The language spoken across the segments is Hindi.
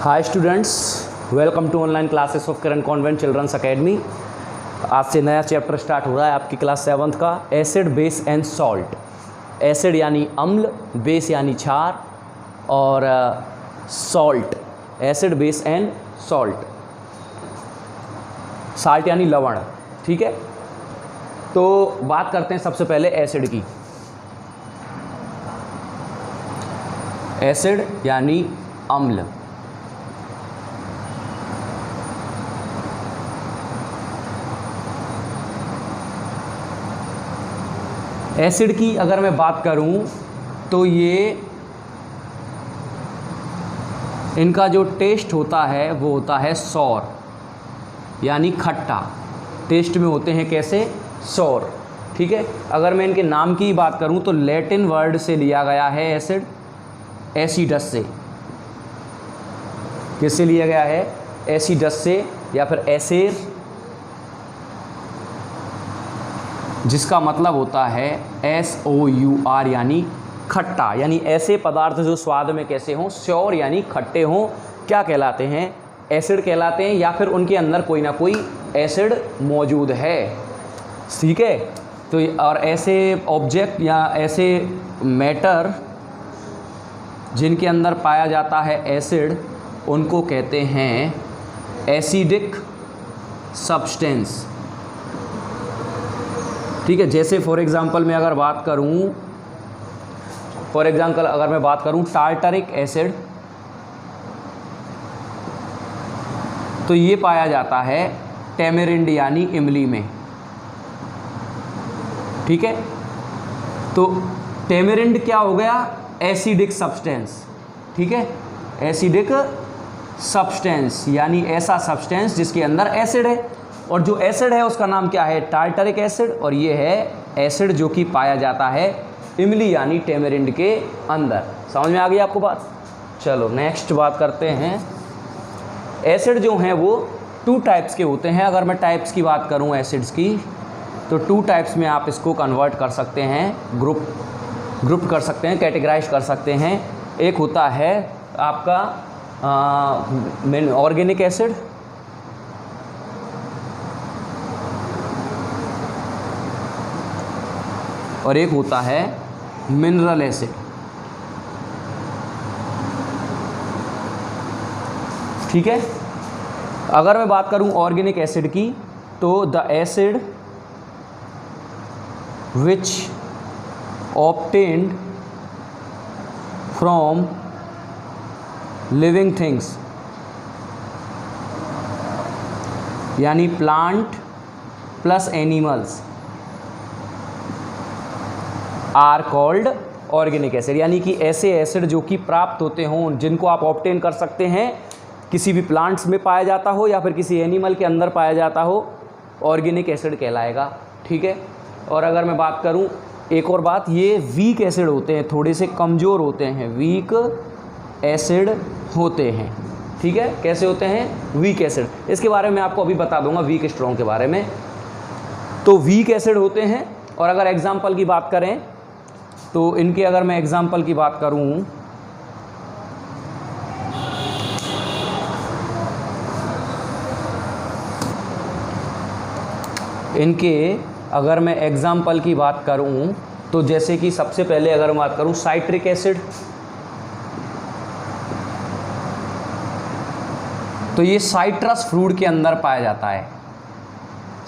Hi students, welcome to online classes of Karan convent childrens academy. आज से नया चैप्टर स्टार्ट हो रहा है आपकी क्लास 7th का, acid base and salt. Acid यानी अम्ल, बेस यानी क्षार और salt, acid base and salt. Salt यानी लवण, ठीक है। तो बात करते हैं सबसे पहले एसिड की। एसिड यानी अम्ल। एसिड की अगर मैं बात करूं तो ये इनका जो टेस्ट होता है वो होता है सौर, यानी खट्टा। टेस्ट में होते हैं कैसे? सौर, ठीक है। अगर मैं इनके नाम की बात करूं तो लैटिन वर्ड से लिया गया है एसिड, एसिडस से। किससे लिया गया है? एसिडस से या फिर एसेर, जिसका मतलब होता है SOUR यानी खट्टा। यानी ऐसे पदार्थ जो स्वाद में कैसे हों, श्योर यानी खट्टे हों, क्या कहलाते हैं? एसिड कहलाते हैं, या फिर उनके अंदर कोई ना कोई एसिड मौजूद है, ठीक है। तो और ऐसे ऑब्जेक्ट या ऐसे मैटर जिनके अंदर पाया जाता है एसिड, उनको कहते हैं एसिडिक सब्सटेंस, ठीक है। जैसे फॉर एग्जांपल मैं अगर बात करूं, टार्टरिक एसिड, तो ये पाया जाता है टेमेरिंड यानी इमली में, ठीक है। तो टेमेरिंड क्या हो गया? एसिडिक सब्सटेंस, ठीक है। एसिडिक सब्सटेंस यानी ऐसा सब्सटेंस जिसके अंदर एसिड है, और जो एसिड है उसका नाम क्या है? Tartaric acid. और ये है एसिड जो कि पाया जाता है इमली यानी टेमेरिंड के अंदर। समझ में आ गई आपको बात? चलो नेक्स्ट बात करते हैं। एसिड जो हैं वो 2 टाइप्स के होते हैं। अगर मैं टाइप्स की बात करूं एसिड्स की, तो 2 टाइप्स में आप इसको कन्वर्ट कर सकते हैं, ग्रुप कर सकते हैं, कैटेगराइज कर सकते हैं। एक होता है आपका ऑर्गेनिक एसिड, और एक होता है मिनरल एसिड, ठीक है। अगर मैं बात करूं ऑर्गेनिक एसिड की, तो the acid which obtained from living things, यानी plant plus animals, are called organic acid. यानी कि ऐसे एसिड जो कि प्राप्त होते हों, जिनको आप ऑब्टेन कर सकते हैं, किसी भी प्लांट्स में पाया जाता हो या फिर किसी एनिमल के अंदर पाया जाता हो, ऑर्गेनिक एसिड कहलाएगा, ठीक है। और अगर मैं बात करूं, एक और बात, ये वीक एसिड होते हैं, थोड़े से कमज़ोर होते हैं, वीक एसिड होते हैं, ठीक है। कैसे होते हैं? Weak acid. इसके बारे में आपको अभी बता दूंगा, वीक स्ट्रॉन्ग के बारे में। तो वीक एसिड होते हैं। और अगर एग्जाम्पल की बात करें तो इनके, अगर मैं एग्जाम्पल की बात करूं, इनके अगर मैं एग्जाम्पल की बात करूं तो जैसे कि सबसे पहले अगर मैं बात करूं साइट्रिक एसिड, तो ये साइट्रस फ्रूट के अंदर पाया जाता है,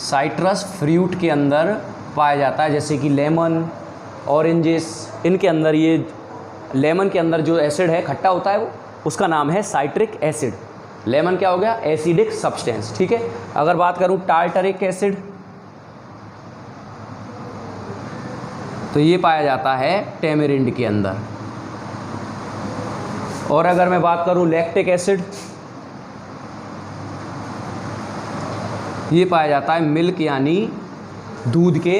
साइट्रस फ्रूट के अंदर पाया जाता है, जैसे कि लेमन, ऑरेंजेस, इनके अंदर, ये लेमन के अंदर जो एसिड है खट्टा होता है, वो उसका नाम है साइट्रिक एसिड। लेमन क्या हो गया? एसिडिक सब्सटेंस, ठीक है। अगर बात करूं टार्टरिक एसिड, तो ये पाया जाता है टेमेरिंड के अंदर। और अगर मैं बात करूं लैक्टिक एसिड, ये पाया जाता है मिल्क यानी दूध के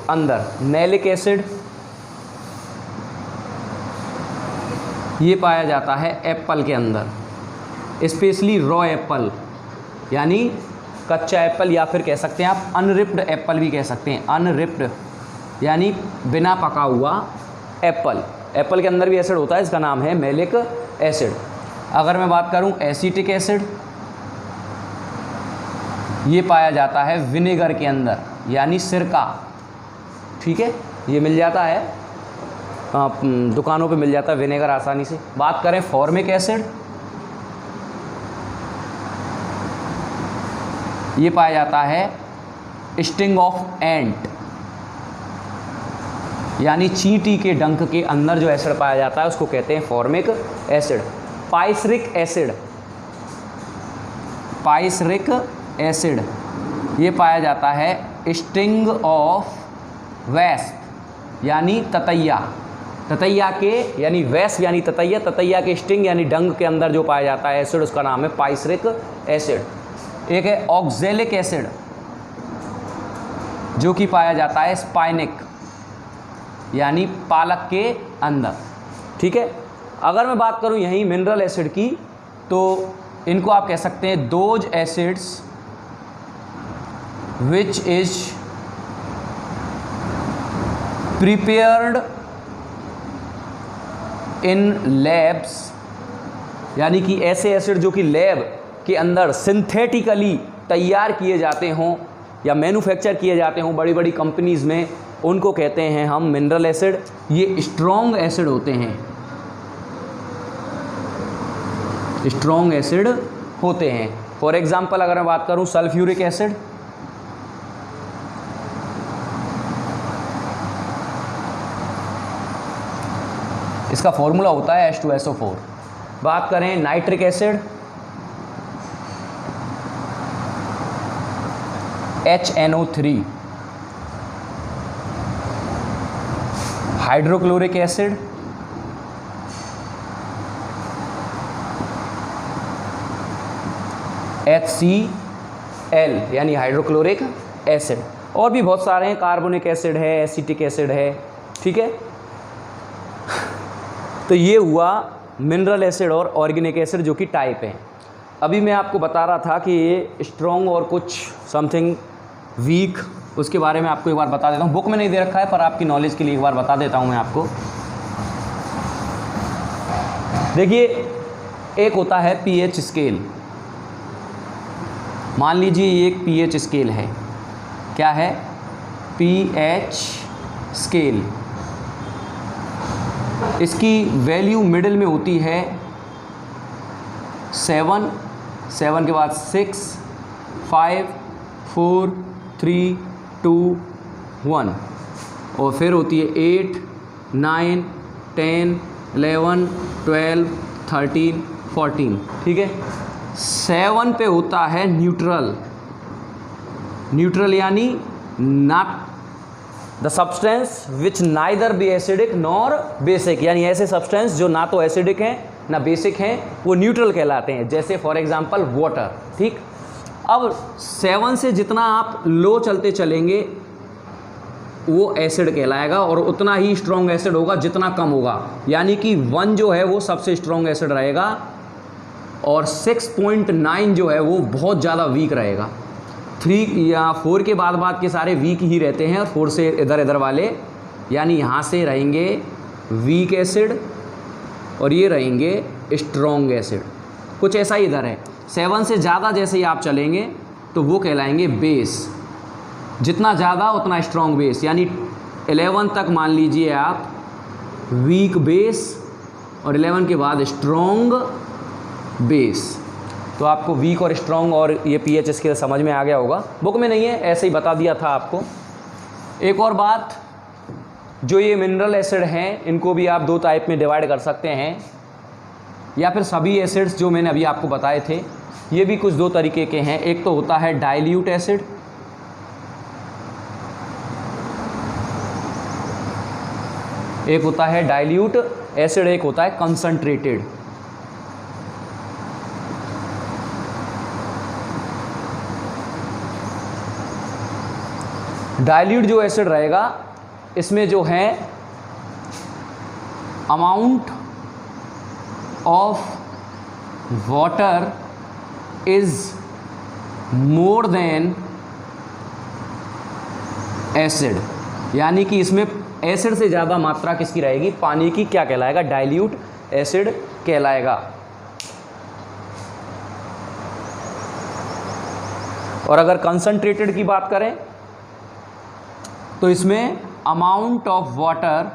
अंदर। मैलिक एसिड, ये पाया जाता है एप्पल के अंदर, स्पेशली रॉ एप्पल, यानी कच्चा एप्पल, या फिर कह सकते हैं आप अनरिप्ड एप्पल भी कह सकते हैं। अनरिप्ड यानी बिना पका हुआ एप्पल। एप्पल के अंदर भी एसिड होता है, इसका नाम है मैलिक एसिड। अगर मैं बात करूं एसिटिक एसिड, ये पाया जाता है विनेगर के अंदर यानी सिरका, ठीक है, ये मिल जाता है दुकानों पे मिल जाता है विनेगर आसानी से। बात करें फॉर्मिक एसिड, ये पाया जाता है स्टिंग ऑफ एंट यानी चींटी के डंक के अंदर जो एसिड पाया जाता है उसको कहते हैं फॉर्मिक एसिड। पाइसरिक एसिड, पाइसरिक एसिड ये पाया जाता है स्टिंग ऑफ वेस्प यानी ततैया, ततैया के यानी वेस्प यानी ततैया, ततैया के स्टिंग यानी डंक के अंदर जो पाया जाता है एसिड उसका नाम है पाइसरिक एसिड। एक है ऑक्जेलिक एसिड जो कि पाया जाता है स्पाइनिक यानी पालक के अंदर, ठीक है। अगर मैं बात करूं यहीं मिनरल एसिड की तो इनको आप कह सकते हैं those acids which is prepared in labs यानी कि ऐसे एसिड जो कि लैब के अंदर सिंथेटिकली तैयार किए जाते हों या मैन्युफैक्चर किए जाते हों बड़ी बड़ी कंपनीज़ में, उनको कहते हैं हम मिनरल एसिड। ये स्ट्रॉन्ग एसिड होते हैं, स्ट्रॉन्ग एसिड होते हैं। फॉर एग्जांपल अगर मैं बात करूं सल्फ्यूरिक एसिड, इसका फॉर्मूला होता है H2SO4। बात करें nitric acid, HNO3। Hydrochloric acid, HCl यानी हाइड्रोक्लोरिक एसिड। और भी बहुत सारे हैं, कार्बोनिक एसिड है, एसिटिक एसिड है, ठीक है। तो ये हुआ मिनरल एसिड और ऑर्गेनिक एसिड जो कि टाइप है। अभी मैं आपको बता रहा था कि ये स्ट्रॉन्ग और कुछ समथिंग वीक, उसके बारे में आपको एक बार बता देता हूँ। बुक में नहीं दे रखा है पर आपकी नॉलेज के लिए एक बार बता देता हूँ मैं आपको। देखिए एक होता है पीएच स्केल, मान लीजिए ये एक पीएच स्केल है, क्या है पीएच स्केल। इसकी वैल्यू मिडिल में होती है 7, 7 के बाद 6, 5, 4, 3, 2, 1 और फिर होती है 8, 9, 10, 11, 12, 13, 14, ठीक है। 7 पे होता है न्यूट्रल, न्यूट्रल यानी not the substance which neither be acidic nor basic, यानी ऐसे सब्सटेंस जो ना तो एसिडिक हैं ना बेसिक हैं वो न्यूट्रल कहलाते हैं, जैसे फॉर एग्जांपल वाटर, ठीक। अब 7 से जितना आप लो चलते चलेंगे वो एसिड कहलाएगा और उतना ही स्ट्रॉन्ग एसिड होगा जितना कम होगा, यानी कि 1 जो है वो सबसे स्ट्रॉन्ग एसिड रहेगा और 6.9 जो है वो बहुत ज़्यादा वीक रहेगा। 3 या 4 के बाद के सारे वीक ही रहते हैं और 4 से इधर वाले, यानी यहाँ से रहेंगे वीक एसिड और ये रहेंगे स्ट्रॉन्ग एसिड। कुछ ऐसा ही इधर है। 7 से ज़्यादा जैसे ही आप चलेंगे तो वो कहलाएंगे बेस, जितना ज़्यादा उतना स्ट्रॉन्ग बेस, यानी 11 तक मान लीजिए आप वीक बेस और 11 के बाद स्ट्रॉन्ग बेस। तो आपको वीक और स्ट्रॉन्ग और ये पीएच स्केल समझ में आ गया होगा। बुक में नहीं है, ऐसे ही बता दिया था आपको। एक और बात, जो ये मिनरल एसिड हैं इनको भी आप 2 टाइप में डिवाइड कर सकते हैं, या फिर सभी एसिड्स जो मैंने अभी आपको बताए थे ये भी कुछ 2 तरीके के हैं। एक तो होता है डाइल्यूट एसिड, एक होता है डाइल्यूट एसिड, एक होता है कंसंट्रेटेड। डाइल्यूट जो एसिड रहेगा इसमें जो है amount of water is more than acid, यानी कि इसमें एसिड से ज़्यादा मात्रा किसकी रहेगी, पानी की, क्या कहलाएगा, डाइल्यूट एसिड कहलाएगा। और अगर कंसंट्रेटेड की बात करें तो इसमें amount of water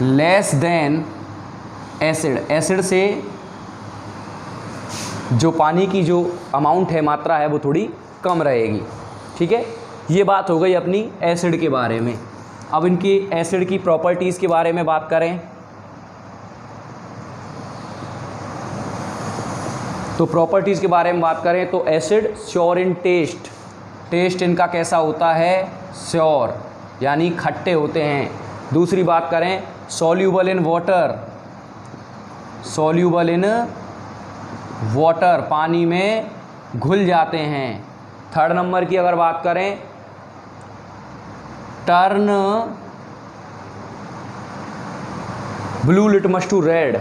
less than acid, acid से जो पानी की जो अमाउंट है, मात्रा है, वो थोड़ी कम रहेगी। ठीक है, ये बात हो गई अपनी एसिड के बारे में। अब इनकी एसिड की प्रॉपर्टीज़ के बारे में बात करें तो प्रॉपर्टीज़ के बारे में बात करें तो acid sure in test, test इनका कैसा होता है, श्योर यानी खट्टे होते हैं। दूसरी बात करें soluble in water, soluble in water, पानी में घुल जाते हैं। थर्ड नंबर की अगर बात करें turn blue litmus to red,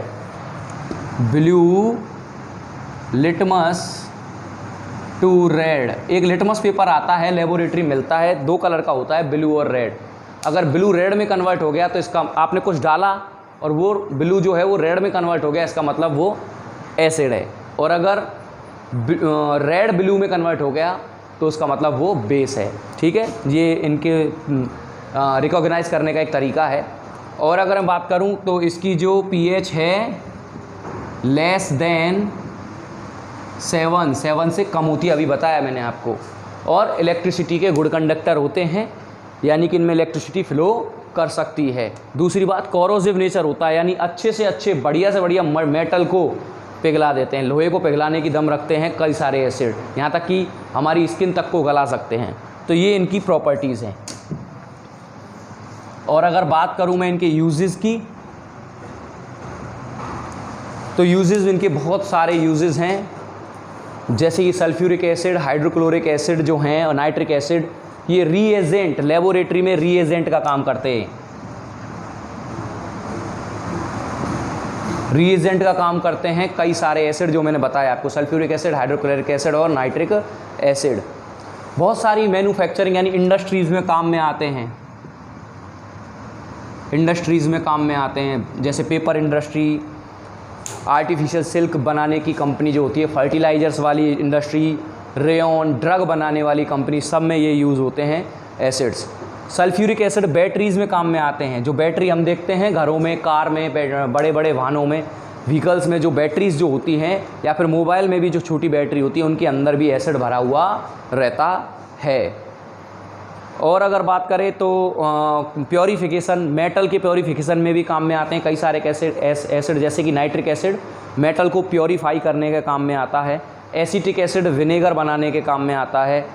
blue litmus to red, एक लिटमस पेपर आता है लेबोरेटरी मिलता है, 2 कलर का होता है, ब्लू और रेड। अगर ब्लू रेड में कन्वर्ट हो गया तो इसका, आपने कुछ डाला और वो ब्लू जो है वो रेड में कन्वर्ट हो गया, इसका मतलब वो एसिड है। और अगर रेड ब्लू में कन्वर्ट हो गया तो उसका मतलब वो बेस है। ठीक है, ये इनके रिकॉग्नाइज करने का एक तरीका है। और अगर मैं बात करूं तो इसकी जो पीएच है लेस देन 7 से कम होती है, अभी बताया मैंने आपको। और इलेक्ट्रिसिटी के गुड कंडक्टर होते हैं, यानी कि इनमें इलेक्ट्रिसिटी फ्लो कर सकती है। दूसरी बात कोरोसिव नेचर होता है, यानी अच्छे से अच्छे, बढ़िया से बढ़िया मेटल को पिघला देते हैं, लोहे को पिघलाने की दम रखते हैं कई सारे एसिड, यहाँ तक कि हमारी स्किन तक को गला सकते हैं। तो ये इनकी प्रॉपर्टीज़ हैं। और अगर बात करूँ मैं इनके यूजेस की तो यूजेस इनके बहुत सारे यूजेस हैं, जैसे कि सल्फ्यूरिक एसिड, हाइड्रोक्लोरिक एसिड जो हैं और नाइट्रिक एसिड, ये रीएजेंट, लेबोरेटरी में रीएजेंट का काम करते हैं, रीएजेंट का काम करते हैं कई सारे एसिड जो मैंने बताया आपको, सल्फ्यूरिक एसिड, हाइड्रोक्लोरिक एसिड और नाइट्रिक एसिड। बहुत सारी मैन्युफैक्चरिंग यानी इंडस्ट्रीज़ में काम में आते हैं, इंडस्ट्रीज़ में काम में आते हैं, जैसे पेपर इंडस्ट्री, आर्टिफिशियल सिल्क बनाने की कंपनी जो होती है, फर्टिलाइजर्स वाली इंडस्ट्री, रेयन, ड्रग बनाने वाली कंपनी, सब में ये यूज़ होते हैं एसिड्स। सल्फ्यूरिक एसिड बैटरीज़ में काम में आते हैं, जो बैटरी हम देखते हैं घरों में, कार में, बड़े बड़े वाहनों में, व्हीकल्स में जो बैटरीज़ जो होती हैं, या फिर मोबाइल में भी जो छोटी बैटरी होती है, उनके अंदर भी एसिड भरा हुआ रहता है। और अगर बात करें तो प्योरीफिकेशन, मेटल के प्योरीफिकेशन में भी काम में आते हैं कई सारे एसिड, जैसे कि नाइट्रिक एसिड मेटल को प्योरीफाई करने के काम में आता है, एसिटिक एसिड विनेगर बनाने के काम में आता है,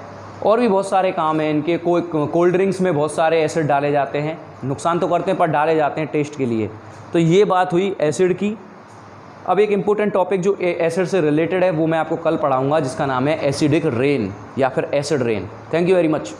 और भी बहुत सारे काम हैं इनके। कोल्ड ड्रिंक्स में बहुत सारे एसिड डाले जाते हैं, नुकसान तो करते हैं पर डाले जाते हैं टेस्ट के लिए। तो ये बात हुई एसिड की। अब एक इम्पोर्टेंट टॉपिक जो एसिड से रिलेटेड है वो मैं आपको कल पढ़ाऊँगा, जिसका नाम है एसिडिक रेन या फिर acid rain. Thank you very much.